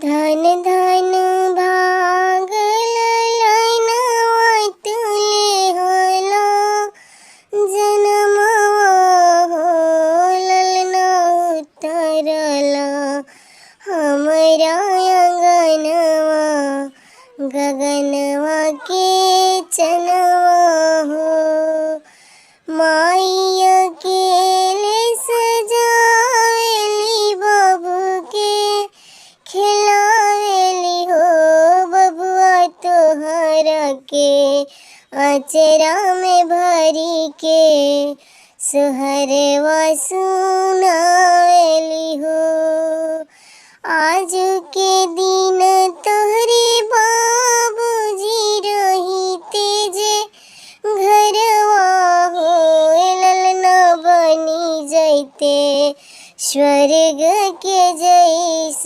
धन धन भाग ललनवा तुले होला जनमवा हो ललना उतरला हमरा अंगनवा गगनवा के चनवा हो माई अकेले सजावेली बाबू के खिलावेली हो बबुआ तोहरा के अचरा में भरी के सोहरवा सुनावेली हो। आज के दिन तोहरे बाबूजी रहिते जे घरवा हो ललना बनी जैते स्वर्ग के जैसे।